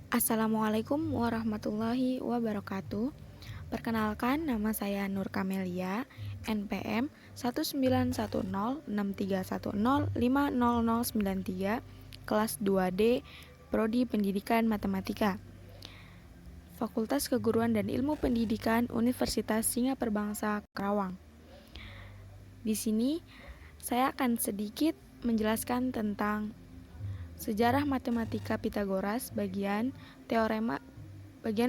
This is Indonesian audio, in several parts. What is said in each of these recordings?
Assalamualaikum warahmatullahi wabarakatuh. Perkenalkan, nama saya Nur Kamelia, NPM 1910631050093, kelas 2D, Prodi Pendidikan Matematika, Fakultas Keguruan dan Ilmu Pendidikan Universitas Singapura Bangsa, Karawang. Di sini saya akan sedikit menjelaskan tentang sejarah matematika Pitagoras bagian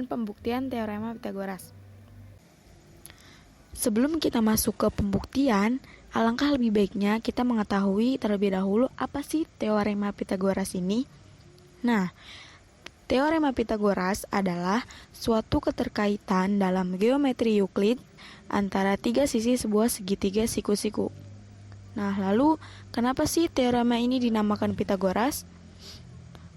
pembuktian teorema Pitagoras. Sebelum kita masuk ke pembuktian, alangkah lebih baiknya kita mengetahui terlebih dahulu apa sih teorema Pitagoras ini. Nah, teorema Pitagoras adalah suatu keterkaitan dalam geometri Euclid antara tiga sisi sebuah segitiga siku-siku. Nah, lalu kenapa sih teorema ini dinamakan Pitagoras?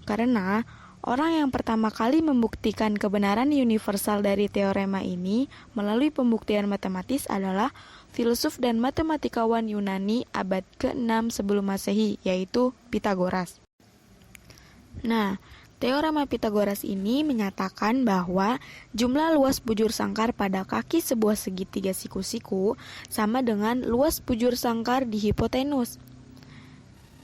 Karena orang yang pertama kali membuktikan kebenaran universal dari teorema ini melalui pembuktian matematis adalah filsuf dan matematikawan Yunani abad ke-6 sebelum Masehi, yaitu Pitagoras. Nah, teorema Pitagoras ini menyatakan bahwa jumlah luas bujur sangkar pada kaki sebuah segitiga siku-siku sama dengan luas bujur sangkar di hipotenus.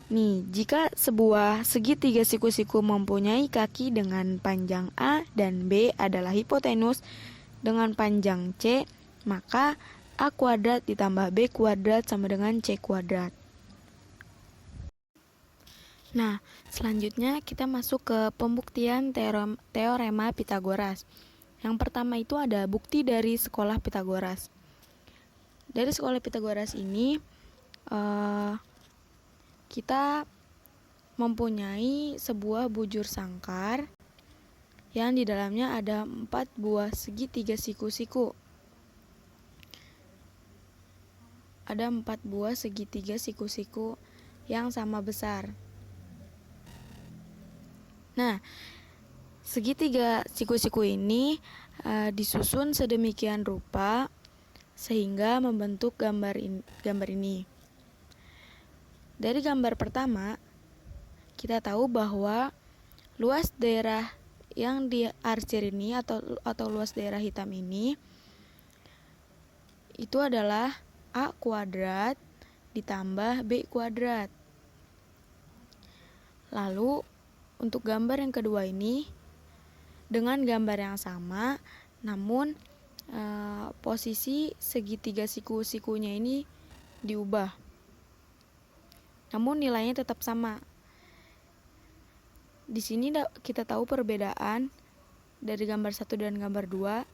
Nih, jika sebuah segitiga siku-siku mempunyai kaki dengan panjang A dan B adalah hipotenus dengan panjang C, maka A kuadrat ditambah B kuadrat sama dengan C kuadrat. Nah, selanjutnya kita masuk ke pembuktian teorema Pitagoras. Yang pertama itu ada bukti dari sekolah Pitagoras. Dari sekolah Pitagoras ini, kita mempunyai sebuah bujur sangkar yang di dalamnya ada 4 buah segitiga siku-siku. Ada 4 buah segitiga siku-siku yang sama besar. Nah, segitiga siku-siku ini disusun sedemikian rupa sehingga membentuk gambar ini. Dari gambar pertama, kita tahu bahwa luas daerah yang diarsir ini atau luas daerah hitam ini itu adalah A kuadrat ditambah B kuadrat. Lalu untuk gambar yang kedua ini dengan gambar yang sama, namun posisi segitiga siku-sikunya ini diubah. Namun nilainya tetap sama. Di sini kita tahu perbedaan dari gambar 1 dan gambar 2,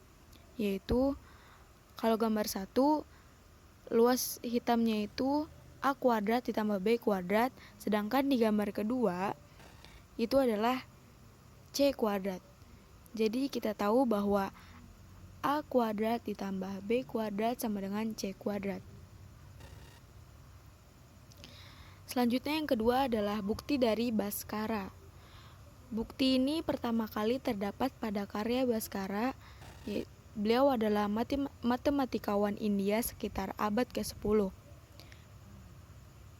yaitu kalau gambar 1 luas hitamnya itu A kuadrat ditambah B kuadrat, sedangkan di gambar kedua itu adalah C kuadrat. Jadi kita tahu bahwa A kuadrat ditambah B kuadrat sama dengan C kuadrat. Selanjutnya yang kedua adalah bukti dari Bhaskara. Bukti ini pertama kali terdapat pada karya Bhaskara. Beliau adalah matematikawan India sekitar abad ke-10.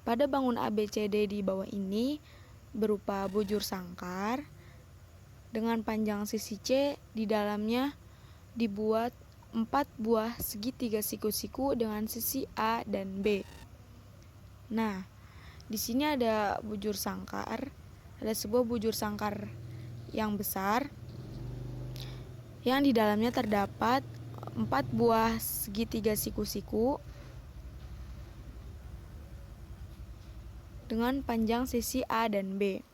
Pada bangun ABCD di bawah ini berupa bujur sangkar dengan panjang sisi C, di dalamnya dibuat 4 buah segitiga siku-siku dengan sisi A dan B. Nah, di sini ada bujur sangkar, ada sebuah bujur sangkar yang besar yang di dalamnya terdapat 4 buah segitiga siku-siku dengan panjang sisi A dan B.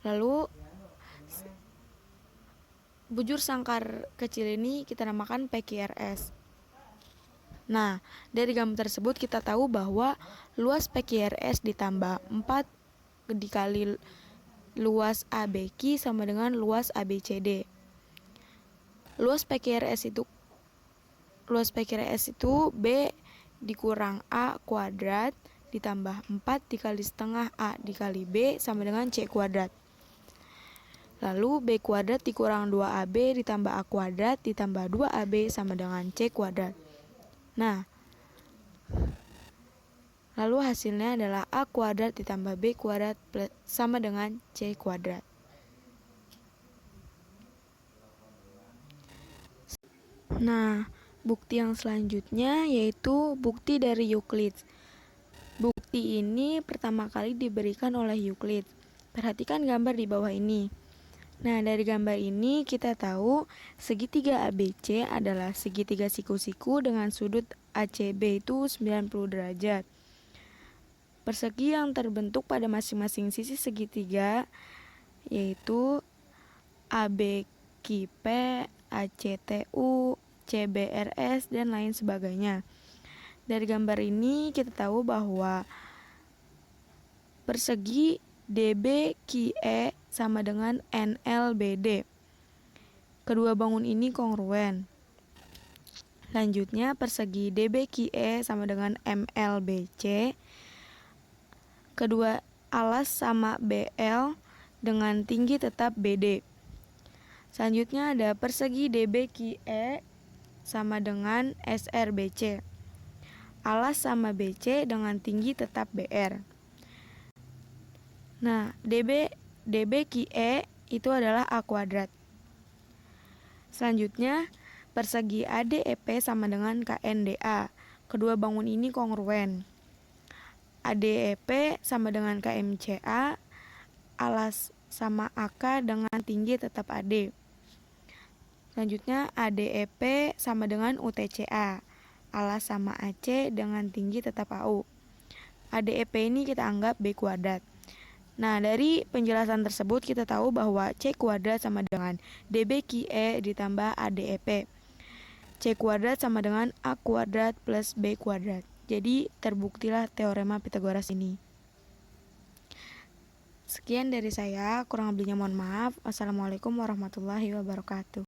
Lalu bujur sangkar kecil ini kita namakan PQRS. Nah, dari gambar tersebut kita tahu bahwa luas PQRS ditambah 4 dikali luas ABQ sama dengan luas ABCD. Luas PQRS itu B dikurang A kuadrat ditambah 4 dikali setengah A dikali B sama dengan C kuadrat. Lalu B kuadrat dikurang 2AB ditambah A kuadrat ditambah 2AB sama dengan C kuadrat. Nah, lalu hasilnya adalah A kuadrat ditambah B kuadrat sama dengan C kuadrat. Nah, bukti yang selanjutnya yaitu bukti dari Euclid. Bukti ini pertama kali diberikan oleh Euclid. Perhatikan gambar di bawah ini. Nah, dari gambar ini kita tahu segitiga ABC adalah segitiga siku-siku dengan sudut ACB itu 90 derajat. Persegi yang terbentuk pada masing-masing sisi segitiga yaitu ABQP, ACTU, CBRS, dan lain sebagainya. Dari gambar ini kita tahu bahwa persegi DBQE sama dengan NLBD. Kedua bangun ini kongruen. Selanjutnya persegi DBQE sama dengan MLBC. Kedua alas sama BL dengan tinggi tetap BD. Selanjutnya ada persegi DBQE sama dengan SRBC. Alas sama BC dengan tinggi tetap BR. Nah, DBQE itu adalah A kuadrat. Selanjutnya, persegi ADEP sama dengan KNDA. Kedua bangun ini kongruen. ADEP sama dengan KMCA, alas sama AK dengan tinggi tetap AD. Selanjutnya ADEP sama dengan UTCA, alas sama AC dengan tinggi tetap AU. ADEP ini kita anggap B kuadrat. Nah, dari penjelasan tersebut kita tahu bahwa C kuadrat sama dengan DBQE ditambah ADEP. C kuadrat sama dengan A kuadrat plus B kuadrat. Jadi terbuktilah teorema Pythagoras ini. Sekian dari saya, kurang lebihnya mohon maaf. Wassalamualaikum warahmatullahi wabarakatuh.